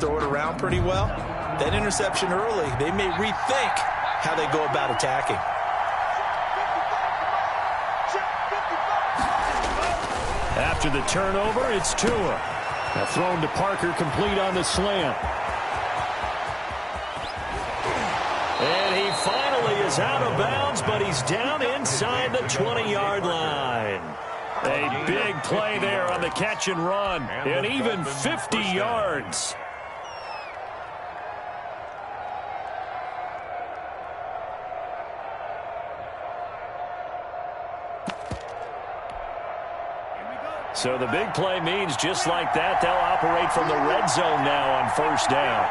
throw it around pretty well. That interception early, they may rethink how they go about attacking. After the turnover, it's Tua. Now thrown to Parker, complete on the slant. And he finally is out of bounds, but he's down inside the 20-yard line. A big play there on the catch and run, and even 50 yards. So the big play means just like that, they'll operate from the red zone now on first down.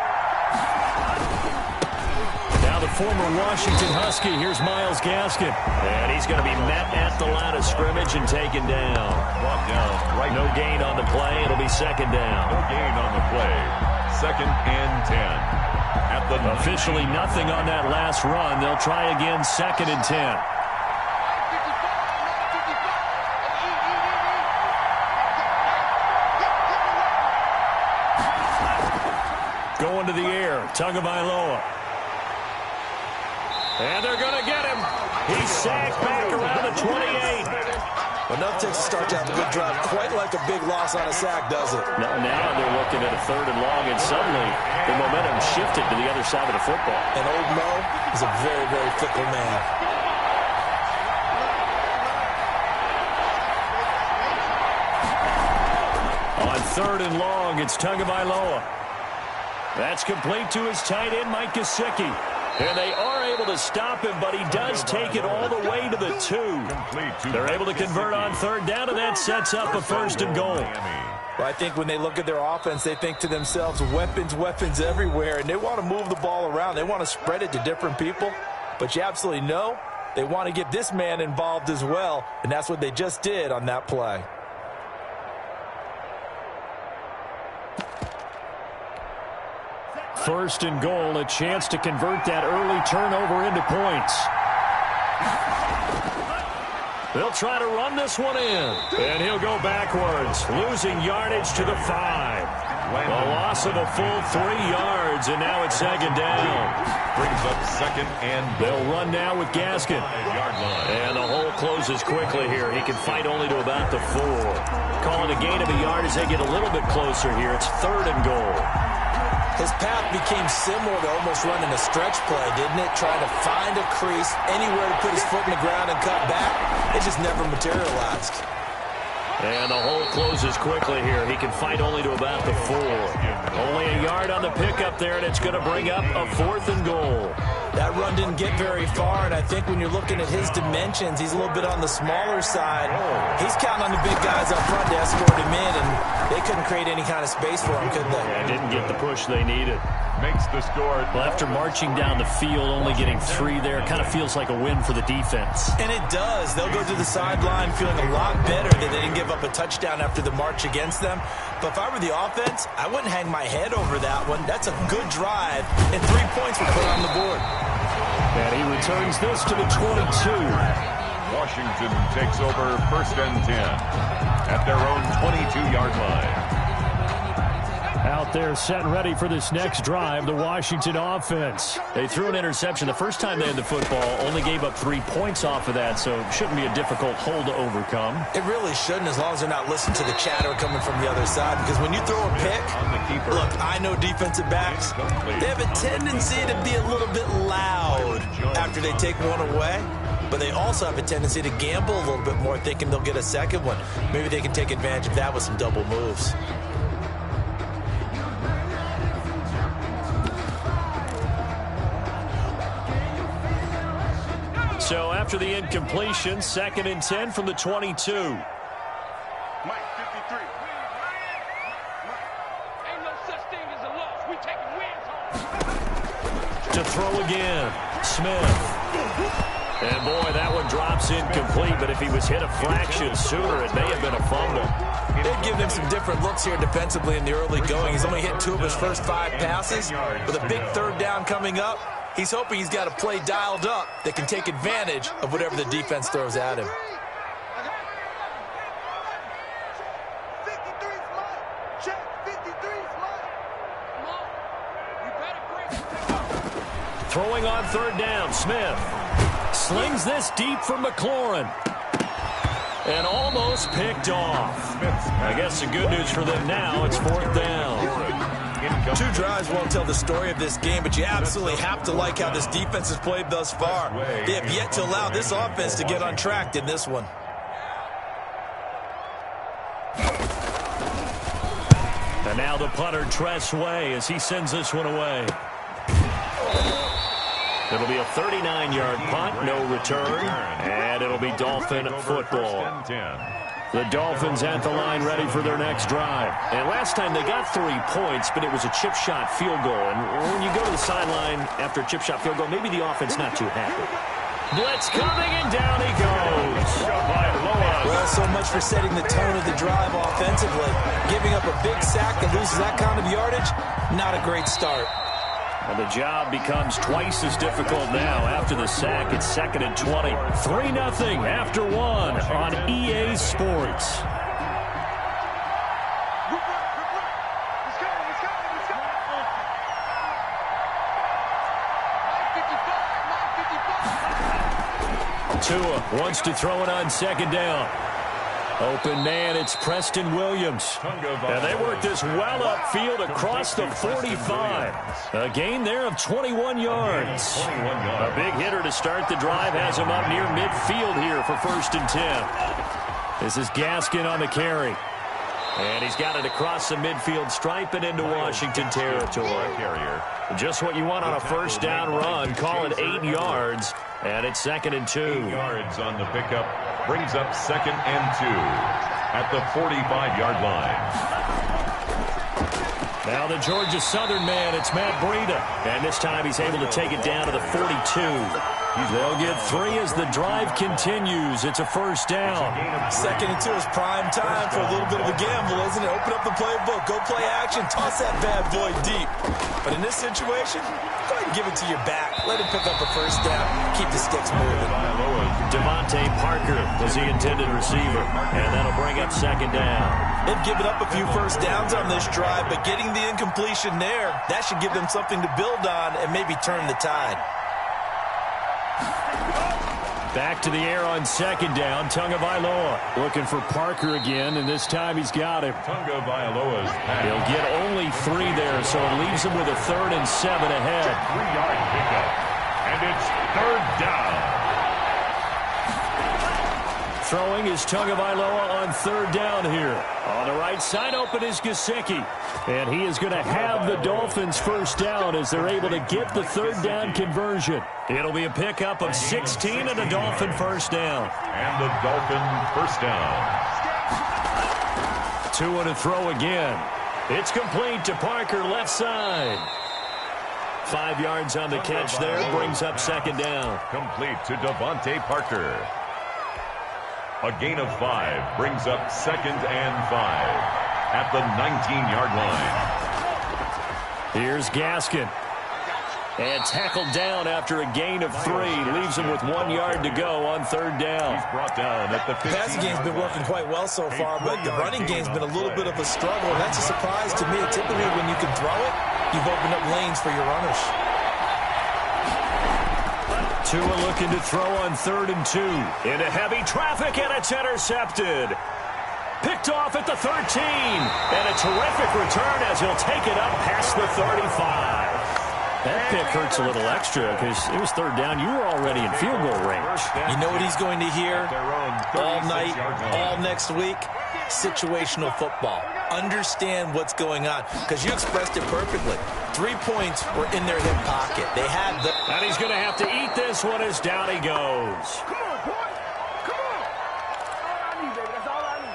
Now the former Washington Husky, here's Myles Gaskin. And he's going to be met at the line of scrimmage and taken down. Brought down. Right. No gain on the play. It'll be second down. No gain on the play. 2nd and 10. At the officially nothing on that last run. They'll try again, 2nd and 10. Going to the air, Tagovailoa. And they're going to get him. He's sacked back around the 28. Well, nothing takes a start to have a good drive quite like a big loss on a sack, does it? Now they're looking at a 3rd and long, and suddenly the momentum shifted to the other side of the football. And old Mo is a very, very fickle man. On 3rd and long, it's Tagovailoa. That's complete to his tight end, Mike Gesicki. And they are able to stop him, but he does take it all the way to the 2. They're able to convert on 3rd down, and that sets up a 1st and goal. Well, I think when they look at their offense, they think to themselves, weapons everywhere, and they want to move the ball around. They want to spread it to different people, but you absolutely know they want to get this man involved as well, and that's what they just did on that play. First and goal, a chance to convert that early turnover into points. They'll try to run this one in, and he'll go backwards, losing yardage to the 5. A loss of a full 3 yards, and now it's 2nd down. Brings up 2nd and they'll run now with Gaskin. And the hole closes quickly here. He can fight only to about the 4. Calling a gain of a yard as they get a little bit closer here. It's 3rd and goal. His path became similar to almost running a stretch play, didn't it? Trying to find a crease, anywhere to put his foot in the ground and cut back. It just never materialized. And the hole closes quickly here. He can fight only to about the 4. Only a yard on the pickup there, and it's going to bring up a 4th and goal. That run didn't get very far, and I think when you're looking at his dimensions, he's a little bit on the smaller side. He's counting on the big guys up front to escort him in, and they couldn't create any kind of space for him, could they? Yeah, didn't get the push they needed. Makes the score. Well, after marching down the field, only getting 3 there, kind of feels like a win for the defense. And it does. They'll go to the sideline feeling a lot better that they didn't give up a touchdown after the march against them. But if I were the offense, I wouldn't hang my head over that one. That's a good drive, and 3 points were put on the board. And he returns this to the 22. Washington takes over 1st and 10 at their own 22-yard line. Out there set and ready for this next drive, the Washington offense. They threw an interception the first time they had the football, only gave up 3 points off of that, so it shouldn't be a difficult hole to overcome. It really shouldn't, as long as they're not listening to the chatter coming from the other side, because when you throw a pick, look, I know defensive backs, they have a tendency to be a little bit loud after they take one away, but they also have a tendency to gamble a little bit more, thinking they'll get a second one. Maybe they can take advantage of that with some double moves. So after the incompletion, 2nd and 10 from the 22. Mike, 53. Ain't no such thing as a loss. We taking wins home. To throw again, Smith. And boy, that one drops incomplete, but if he was hit a fraction sooner, it may have been a fumble. They've given him some different looks here defensively in the early going. He's only hit 2 of his first 5 passes. With a big 3rd down coming up, he's hoping he's got a play dialed up that can take advantage of whatever the defense throws at him. Throwing on third down, Smith slings this deep for McLaurin. And almost picked off. I guess the good news for them now, it's fourth down. 2 drives won't tell the story of this game, but you absolutely have to like how this defense has played thus far. They have yet to allow this offense to get on track in this one. And now the punter, Tress Way, as he sends this one away. It'll be a 39-yard punt, no return, and it'll be Dolphin football. The Dolphins at the line ready for their next drive. And last time they got 3 points, but it was a chip shot field goal. And when you go to the sideline after a chip shot field goal, maybe the offense not too happy. Blitz coming, and down he goes. Well, so much for setting the tone of the drive offensively. Giving up a big sack that loses that kind of yardage, not a great start. And the job becomes twice as difficult now. After the sack, it's 2nd and 20. 3-0 after 1 on EA Sports. Tua wants to throw it on 2nd down. Open man, it's Preston Williams. And they work this well upfield across the 45. A gain there of 21 yards. A big hitter to start the drive has him up near midfield here for 1st and 10. This is Gaskin on the carry. And he's got it across the midfield stripe and into Washington territory. Just what you want on a 1st down run. Call it 8 yards. And it's 2nd and 2. 8 yards on the pickup. Brings up 2nd and 2 at the 45-yard line. Now the Georgia Southern man, it's Matt Breida. And this time he's able to take it down to the 42. They'll get 3 as the drive continues. It's a 1st down. 2nd and 2 is prime time for a little bit of a gamble, isn't it? Open up the playbook, go play action, toss that bad boy deep. But in this situation, go ahead and give it to your back. Let him pick up a 1st down. Keep the sticks moving. Devontae Parker was the intended receiver. And that'll bring up 2nd down. They've given up a few 1st downs on this drive, but getting the incompletion there, that should give them something to build on and maybe turn the tide. Back to the air on 2nd down. Tagovailoa looking for Parker again, and this time he's got him. Tagovailoa's pass. He'll get only 3 there, so it leaves him with a 3rd and 7 ahead. 3-yard pickup, and it's 3rd down. Throwing is Tagovailoa on 3rd down here. On the right side open is Gesicki. And he is going to have the Dolphins 1st down as they're able to get the 3rd down conversion. It'll be a pickup of 16 and a Dolphin 1st down. And the Dolphin 1st down. 2 and a throw again. It's complete to Parker left side. 5 yards on the catch there. Brings up 2nd down. Complete to Devontae Parker. A gain of 5 brings up 2nd and 5 at the 19-yard line. Here's Gaskin. And tackled down after a gain of 3. Leaves him with 1 yard to go on 3rd down. He's brought down at the 15. The passing game's been working quite well so far, but the running game's been a little bit of a struggle. And that's a surprise to me. Typically, when you can throw it, you've opened up lanes for your runners. Tua looking to throw on 3rd and 2. Into heavy traffic, and it's intercepted. Picked off at the 13. And a terrific return as he'll take it up past the 35. That pick hurts a little extra because it was 3rd down. You were already in field goal range. You know what he's going to hear all night, all next week? Situational football. Understand what's going on, because you expressed it perfectly. 3 points were in their hip pocket. They had the... And he's going to have to eat this one as down he goes. Come on, boy. Come on. That's all I need, baby. That's all I need.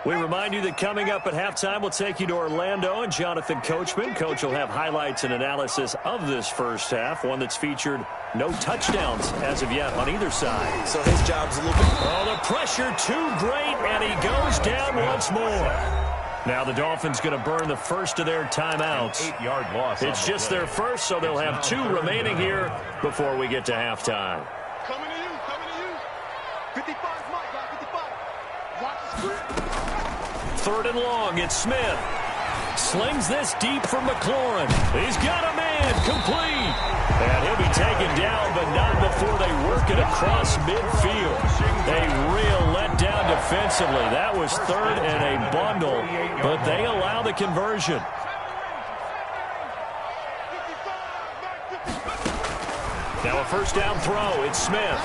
We remind you that coming up at halftime, we'll take you to Orlando and Jonathan Coachman. Coach will have highlights and analysis of this first half, one that's featured no touchdowns as of yet on either side. So his job's a little bit... Oh, the pressure too great, and he goes down once more. Now the Dolphins going to burn the first of their timeouts. 8-yard loss. It's just their first, so they'll have 2 remaining here before we get to halftime. Coming to you. Coming to you. Third and long, it's Smith. Slings this deep from McLaurin. He's got a man, complete. And he'll be taken down, but not before they work it across midfield. A real letdown defensively. That was third and a bundle, but they allow the conversion. Now a first down throw, it's Smith.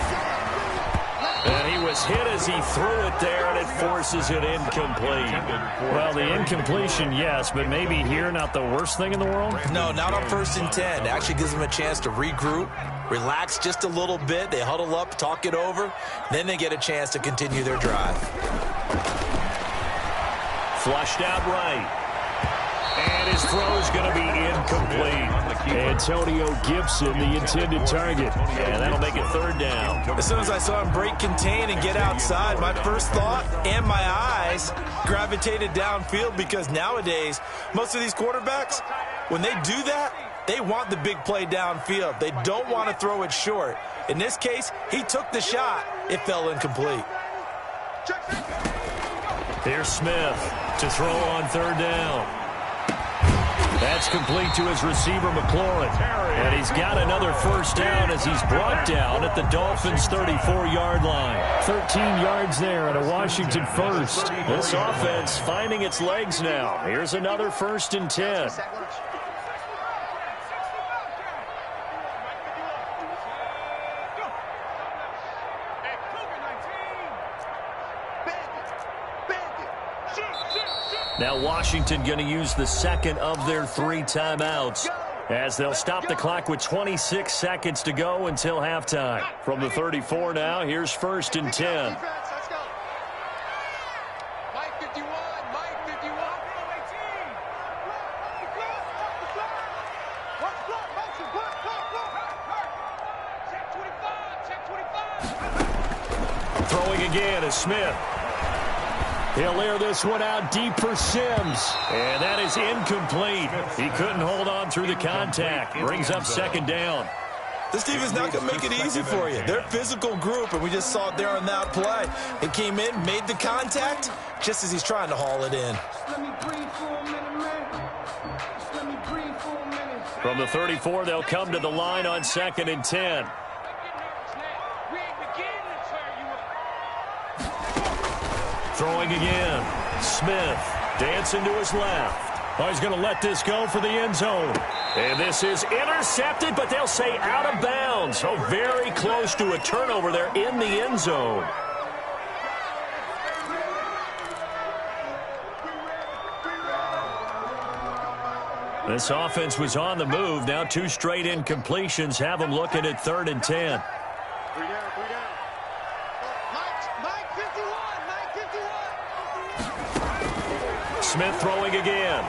And he was hit as he threw it there, and it forces it incomplete. Well, the incompletion, yes, but maybe here not the worst thing in the world? No, not on 1st and 10. It actually gives them a chance to regroup, relax just a little bit. They huddle up, talk it over. Then they get a chance to continue their drive. Flushed out right. And his throw is going to be incomplete. Antonio Gibson, the intended target. And that'll make it third down. As soon as I saw him break contain and get outside, my first thought and my eyes gravitated downfield, because nowadays, most of these quarterbacks, when they do that, they want the big play downfield. They don't want to throw it short. In this case, he took the shot. It fell incomplete. Here's Smith to throw on third down. That's complete to his receiver, McLaurin. And he's got another first down as he's brought down at the Dolphins' 34-yard line. 13 yards there and a Washington first. This offense finding its legs now. Here's another 1st and 10. Now Washington going to use the second of their 3 timeouts as they'll stop the clock with 26 seconds to go until halftime. From the 34 now, here's 1st and 10. Throwing again is Smith. He'll air this one out deep for Sims. And that is incomplete. He couldn't hold on through the contact. Brings up 2nd down. This team is not going to make it easy for you. They're a physical group, and we just saw it there on that play. It came in, made the contact, just as he's trying to haul it in. From the 34, they'll come to the line on 2nd and 10. Throwing again. Smith dancing to his left. Oh, he's going to let this go for the end zone. And this is intercepted, but they'll say out of bounds. So very close to a turnover there in the end zone. This offense was on the move. Now 2 straight incompletions have them looking at 3rd and 10. Smith throwing again.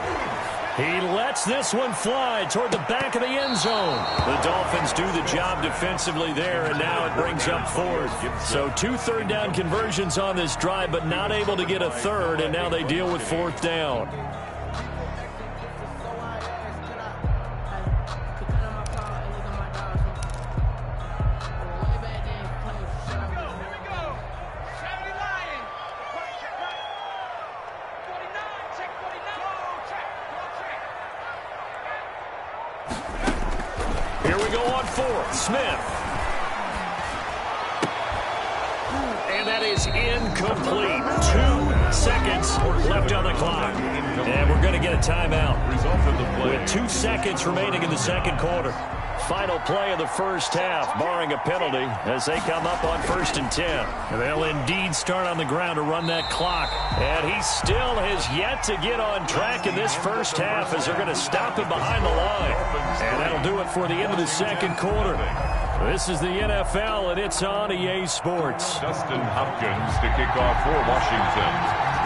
He lets this one fly toward the back of the end zone. The Dolphins do the job defensively there, and now it brings up 4th. So 2 3rd down conversions on this drive, but not able to get a 3rd, and now they deal with 4th down. Smith. And that is incomplete. 2 seconds left on the clock. And we're going to get a timeout. With 2 seconds remaining in the 2nd quarter. Final play of the first half, barring a penalty, as they come up on 1st and 10. They'll indeed start on the ground to run that clock. And he still has yet to get on track in this first half as they're going to stop him behind the line. And that'll do it for the end of the 2nd quarter. This is the NFL, and it's on EA Sports. Dustin Hopkins to kick off for Washington.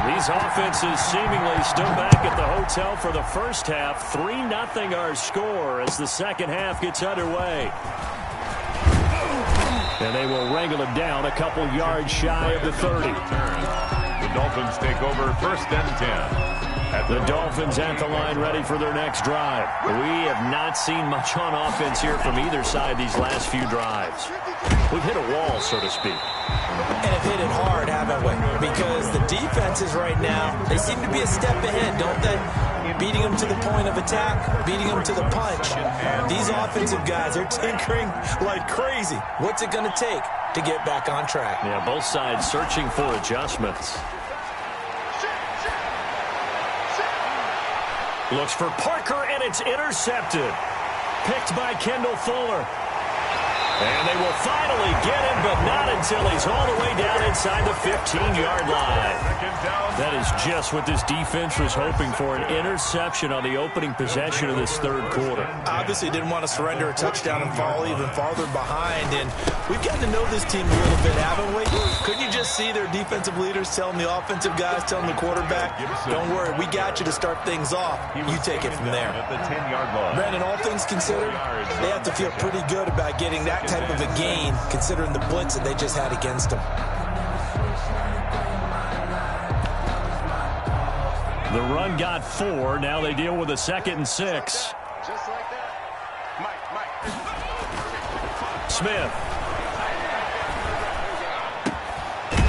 These offenses seemingly still back at the hotel for the first half. 3-0 our score as the 2nd half gets underway. And they will wrangle him down a couple yards shy of the 30. The Dolphins take over 1st and 10. The Dolphins at the line ready for their next drive. We have not seen much on offense here from either side these last few drives. We've hit a wall, so to speak. And have hit it hard, haven't we? Because the defenses right now, they seem to be a step ahead, don't they? Beating them to the point of attack, beating them to the punch. These offensive guys are tinkering like crazy. What's it going to take to get back on track? Yeah, both sides searching for adjustments. Looks for Parker, and it's intercepted. Picked by Kendall Fuller. And they will finally get him, but not until he's all the way down inside the 15-yard line. That is just what this defense was hoping for, an interception on the opening possession of this third quarter. Obviously didn't want to surrender a touchdown and fall even farther behind, and we've gotten to know this team a little bit, haven't we? Couldn't you just see their defensive leaders telling the offensive guys, telling the quarterback, don't worry, we got you to start things off. You take it from there. Brandon, all things considered, they have to feel pretty good about getting that type of a gain, considering the blitz that they just had against them. The run got 4. Now they deal with a 2nd and 6. Just like that. Mike. Smith.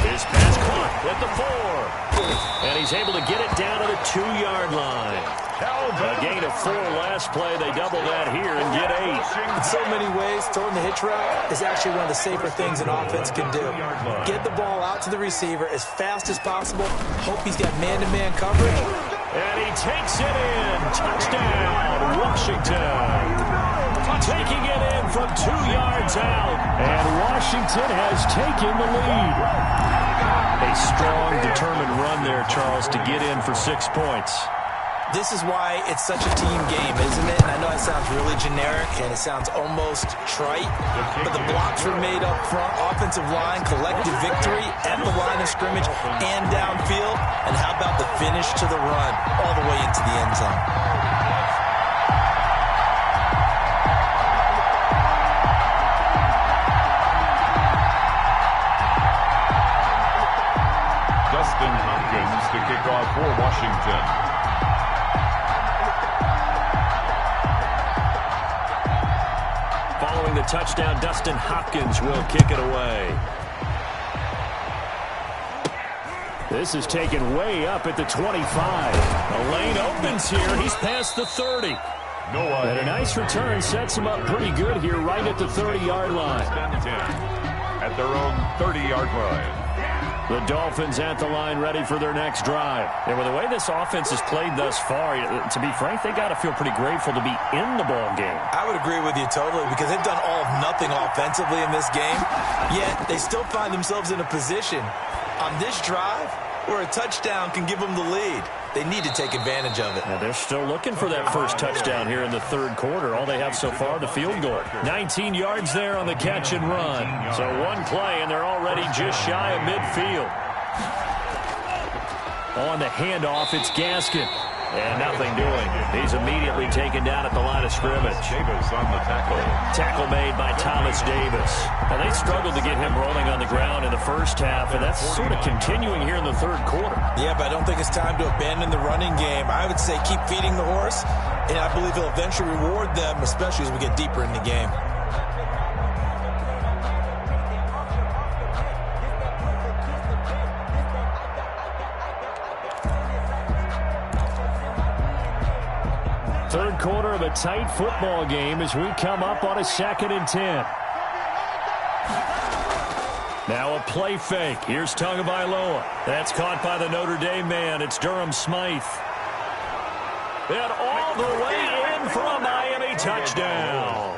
His pass caught at the 4. And he's able to get it down to the 2-yard line. A gain of 4 last play. They double that here and get 8. In so many ways, throwing the hitch route is actually one of the safer things an offense can do. Get the ball out to the receiver as fast as possible. Hope he's got man-to-man coverage. And he takes it in. Touchdown, Washington. Taking it in from 2 yards out. And Washington has taken the lead. A strong, determined run there, Charles, to get in for 6 points. This is why it's such a team game, isn't it? And I know it sounds really generic and it sounds almost trite, but the blocks were made up front, offensive line, collective victory at the line of scrimmage and downfield. And how about the finish to the run all the way into the end zone? Dustin Hopkins to kick off for Washington. Following the touchdown, Dustin Hopkins will kick it away. This is taken way up at the 25. The lane opens here. He's past the 30. And a nice return sets him up pretty good here right at the 30-yard line. At their own 30-yard line. The Dolphins at the line ready for their next drive. And with the way this offense has played thus far, to be frank, they got to feel pretty grateful to be in the ball game. I would agree with you totally because they've done all of nothing offensively in this game, yet they still find themselves in a position on this drive where a touchdown can give them the lead. They need to take advantage of it. Now they're still looking for that first touchdown here in the third quarter. All they have so far, the field goal. 19 yards there on the catch and run. So one play, and they're already just shy of midfield. On the handoff, it's Gaskin. And nothing doing. He's immediately taken down at the line of scrimmage. Davis on the tackle. Tackle made by Thomas Davis. Now they struggled to get him rolling on the ground in the first half, and that's sort of continuing here in the third quarter. Yeah, but I don't think it's time to abandon the running game. I would say keep feeding the horse, and I believe he'll eventually reward them, especially as we get deeper in the game. Third quarter of a tight football game as we come up on a 2nd and 10. Now a play fake. Here's Tagovailoa. That's caught by the Notre Dame man. It's Durham Smythe. And all the way in for a Miami touchdown.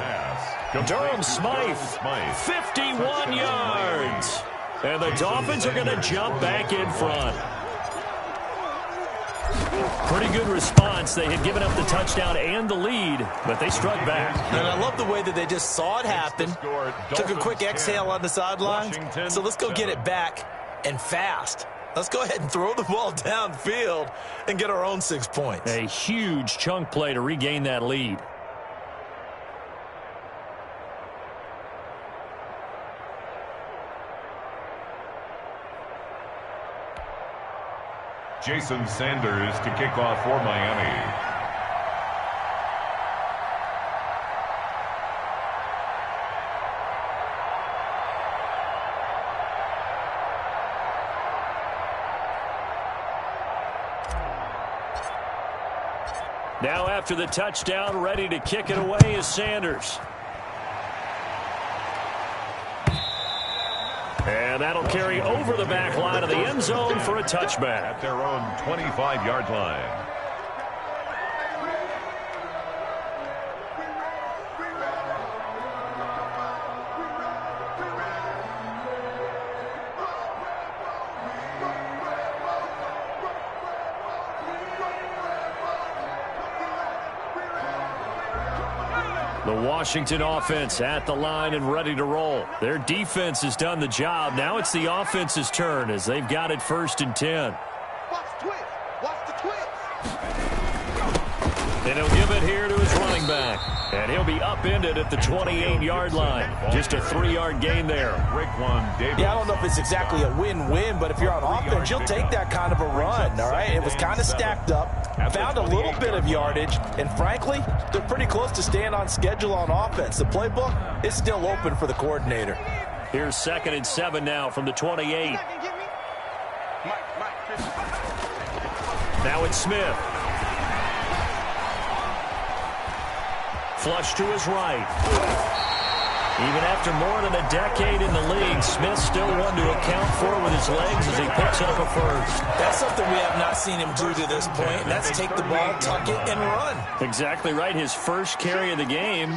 Durham Smythe, 51 yards. And the Dolphins are going to jump back in front. Pretty good response. They had given up the touchdown and the lead, but they struck back. And I love the way that they just saw it happen, took a quick exhale on the sidelines. So let's go get it back and fast. Let's go ahead and throw the ball downfield and get our own 6 points. A huge chunk play to regain that lead. Jason Sanders to kick off for Miami. Now after the touchdown, ready to kick it away is Sanders. And that'll carry over the back line of the end zone for a touchback. At their own 25-yard line. The Washington offense at the line and ready to roll. Their defense has done the job. Now it's the offense's turn as they've got it 1st and 10. Watch the twist. Watch the twist. And he'll give it here to his running back. And he'll be upended at the 28-yard line. Just a 3-yard gain there. Yeah, I don't know if it's exactly a win-win, but if you're on offense, you'll take that kind of a run, all right? It was kind of stacked up, found a little bit of yardage, and frankly, they're pretty close to staying on schedule on offense. The playbook is still open for the coordinator. Here's 2nd and 7 now from the 28. Now it's Smith. Flush to his right. Even after more than a decade in the league, Smith's still one to account for with his legs as he picks up a first. That's something we have not seen him do to this point, and that's take the ball, tuck it, and run. Exactly right. His first carry of the game.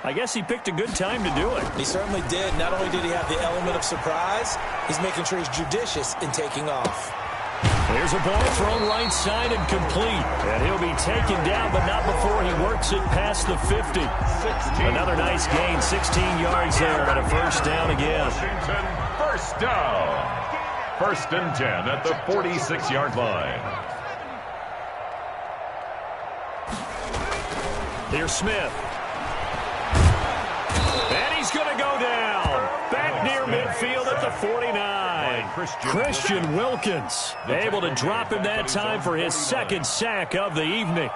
I guess he picked a good time to do it. He certainly did. Not only did he have the element of surprise, he's making sure he's judicious in taking off. There's a ball thrown right side and complete. And he'll be taken down, but not before he works it past the 50. Another nice gain, 16 yards there, and a first down again. Washington, first down. 1st and 10 at the 46-yard line. Here's Smith. And he's going to go down. Back near midfield at the 49. Christian Wilkins able to drop him that time for his 2nd sack of the evening.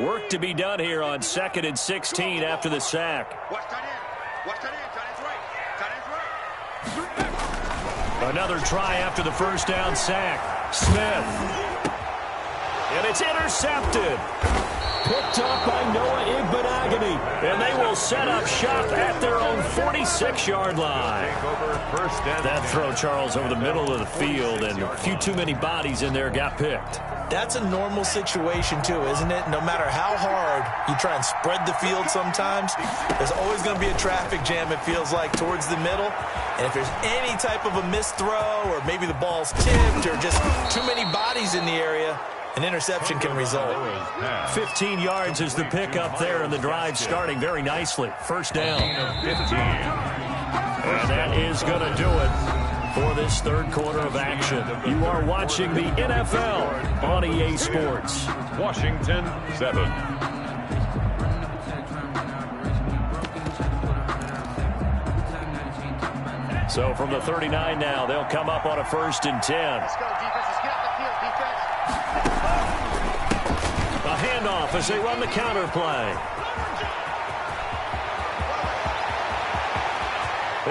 Work to be done here on 2nd and 16 after the sack. Watch that in. Watch that in. Tight end's right. Tight end's right. Another try after the first down sack. Smith. And it's intercepted. Picked up by Noah Igbenogany. And they will set up shop at their own 46-yard line. That throw, Charles, over the middle of the field, and a few too many bodies in there got picked. That's a normal situation, too, isn't it? No matter how hard you try and spread the field sometimes, there's always going to be a traffic jam, it feels like, towards the middle. And if there's any type of a missed throw, or maybe the ball's tipped, or just too many bodies in the area, an interception can result. 15 yards is the pickup there, and the drive starting very nicely. First down. 15. And that is going to do it for this 3rd quarter of action. You are watching the NFL on EA Sports. Washington, 7. So from the 39 now, they'll come up on a 1st and 10. Let's go, defense. Let's get out the field, defense. A handoff as they run the counter play.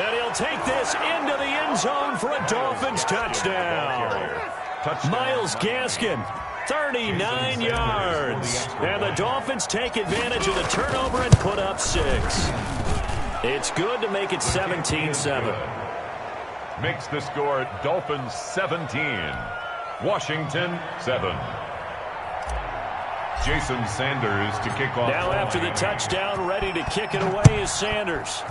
And he'll take this into the end zone for a Dolphins touchdown. Myles Gaskin, 39 yards. And the Dolphins take advantage of the turnover and put up 6. It's good to make it 17-7. Makes the score Dolphins 17. Washington 7. Jason Sanders to kick off. Now after the touchdown, ready to kick it away is Sanders.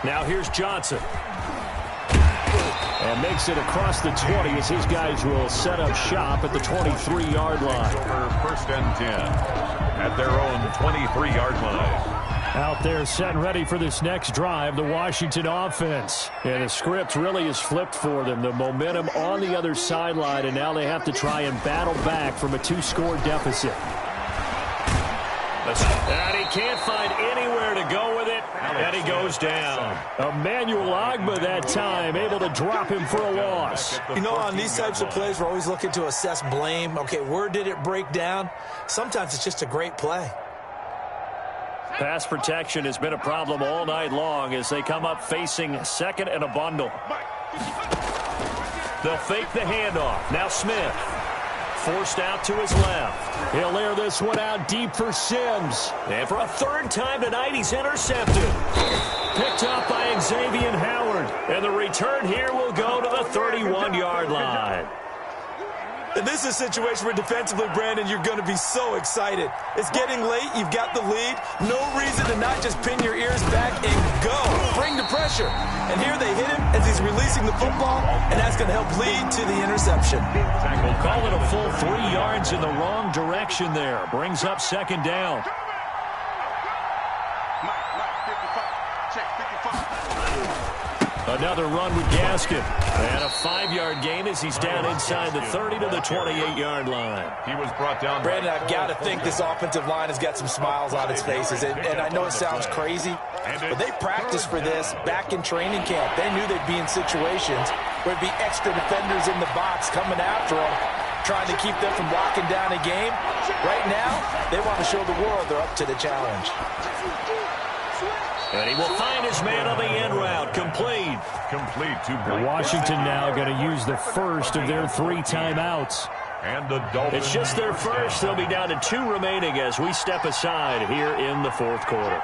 Now here's Johnson. And makes it across the 20 as his guys will set up shop at the 23-yard line. Over 1st and 10 at their own 23-yard line. Out there set and ready for this next drive, the Washington offense. And the script really is flipped for them. The momentum on the other sideline, and now they have to try and battle back from a 2-score deficit. And he can't find anywhere to go with it, and he goes down. Emmanuel Ogbah that time, able to drop him for a loss. You know, on these types of plays, we're always looking to assess blame. Okay, where did it break down? Sometimes it's just a great play. Pass protection has been a problem all night long as they come up facing 2nd and a bundle. They'll fake the handoff. Now Smith. Forced out to his left. He'll air this one out deep for Sims. And for a third time tonight, he's intercepted. Picked up by Xavier Howard. And the return here will go to the 31-yard line. And this is a situation where defensively, Brandon, you're going to be so excited. It's getting late. You've got the lead. No reason to not just pin your ears back and go. Bring the pressure. And here they hit him as he's releasing the football, and that's going to help lead to the interception. We'll call it a full 3 yards in the wrong direction there. Brings up second down. Another run with Gaskin. And a 5-yard gain as he's down inside the 30 to the 28-yard line. He was brought down. Brandon, I've got to think this offensive line has got some smiles on its faces. And I know it sounds crazy, but they practiced for this back in training camp. They knew they'd be in situations where there'd be extra defenders in the box coming after them, trying to keep them from locking down a game. Right now, they want to show the world they're up to the challenge. And he will find his man on the end route. Complete. Complete to Washington now going to use the first of their 3 timeouts. And the Dolphins. It's just their first. They'll be down to 2 remaining as we step aside here in the 4th quarter.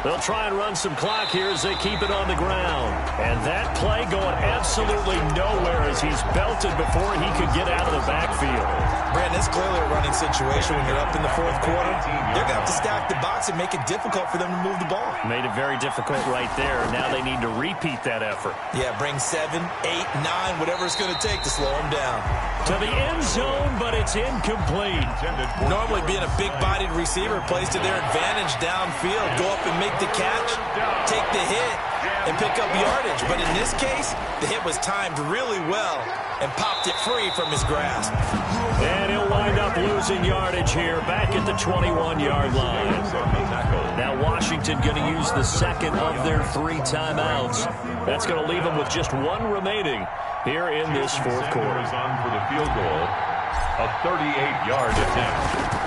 They'll try and run some clock here as they keep it on the ground. And that play going absolutely nowhere as he's belted before he could get out of the backfield. Brandon, it's clearly a running situation when you're up in the 4th quarter. They're going to have to stack the box and make it difficult for them to move the ball. Made it very difficult right there. Now they need to repeat that effort. Yeah, bring 7, 8, 9, whatever it's going to take to slow them down. To the end zone, but it's incomplete. Normally being a big-bodied receiver plays to their advantage downfield. Go up and make the catch, take the hit, and pick up yardage. But in this case, the hit was timed really well and popped it free from his grasp. And he'll wind up losing yardage here back at the 21-yard line. Now Washington going to use the second of their 3 timeouts. That's going to leave them with just 1 remaining here in this 4th quarter. Is on for the field goal, a 38-yard attempt.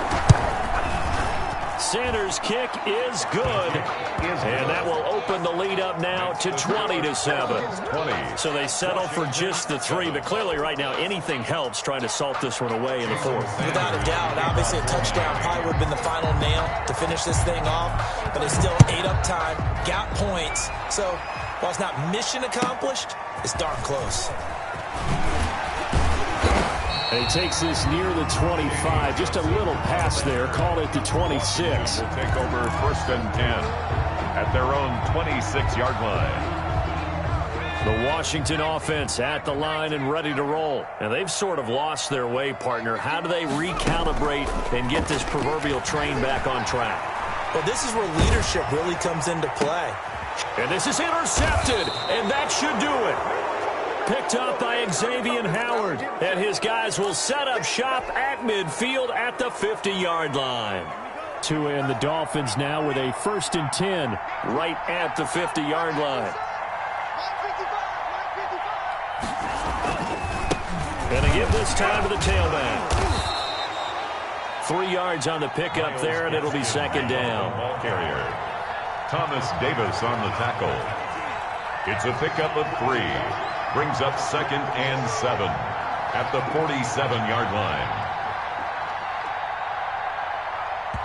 Sanders' kick is good, and that will open the lead up now to 20-7. So they settle for just the 3, but clearly right now anything helps trying to salt this one away in the 4th. Without a doubt, obviously a touchdown probably would have been the final nail to finish this thing off, but they still ate up time, got points. So while it's not mission accomplished, it's darn close. And he takes this near the 25, just a little pass there, called it the 26. Will take over 1st and 10 at their own 26-yard line. The Washington offense at the line and ready to roll. And they've sort of lost their way, partner. How do they recalibrate and get this proverbial train back on track? Well, this is where leadership really comes into play. And this is intercepted, and that should do it. Picked up by Xavier Howard, and his guys will set up shop at midfield at the 50-yard line. Tua and the Dolphins now with a 1st and 10 right at the 50-yard line. And they give this time to the tailback. 3 yards on the pickup there, and it'll be 2nd down. Ball carrier Thomas Davis on the tackle. It's a pickup of 3. Brings up 2nd and 7 at the 47-yard line.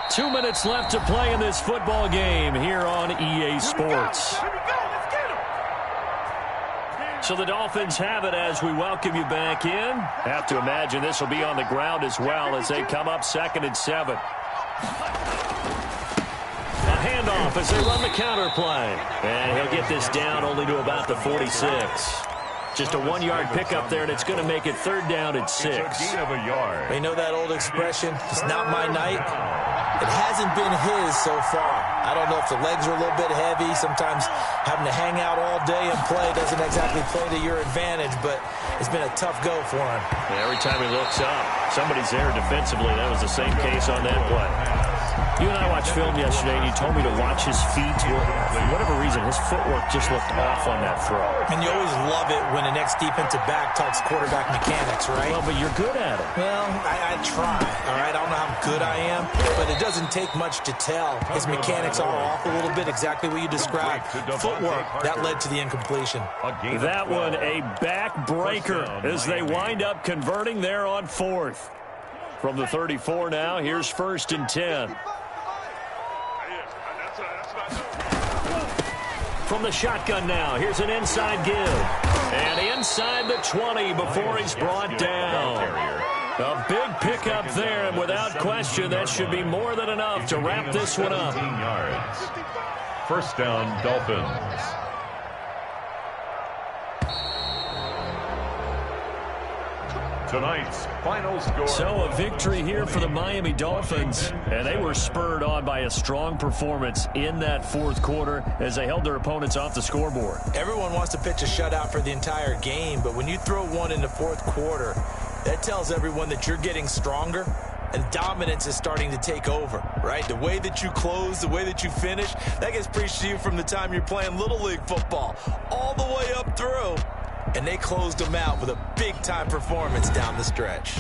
2 minutes left to play in this football game here on EA Sports. So the Dolphins have it as we welcome you back in. Have to imagine this will be on the ground as well as they come up 2nd and 7. A handoff as they run the counter play. And he'll get this down only to about the 46. Just a 1-yard pickup there, and it's going to make it 3rd down and 6. It's a gain of a yard. You know that old expression, it's not my night? It hasn't been his so far. I don't know if the legs are a little bit heavy. Sometimes having to hang out all day and play doesn't exactly play to your advantage, but it's been a tough go for him. And every time he looks up, somebody's there defensively. That was the same case on that play. You and I watched film yesterday, and you told me to watch his feet. For whatever reason, his footwork just looked off on that throw. And you always love it when an ex-defensive back talks quarterback mechanics, right? Well, but you're good at it. Well, I try, all right? I don't know how good I am, but it doesn't take much to tell. His mechanics are off a little bit, exactly what you described. Footwork, that led to the incompletion. That one, a back-breaker as they wind up converting there on 4th. From the 34 now, here's 1st and 10. From the shotgun now, here's an inside give. And inside the 20 before he's brought down. A big pickup there, and without question, that should be more than enough to wrap this one up. 17 yards. First down, Dolphins. Tonight's final score. So a victory here for the Miami Dolphins, and they were spurred on by a strong performance in that 4th quarter as they held their opponents off the scoreboard. Everyone wants to pitch a shutout for the entire game, but when you throw one in the 4th quarter, that tells everyone that you're getting stronger and dominance is starting to take over, right? The way that you close, the way that you finish, that gets preached to you from the time you're playing Little League football all the way up through. And they closed them out with a big-time performance down the stretch.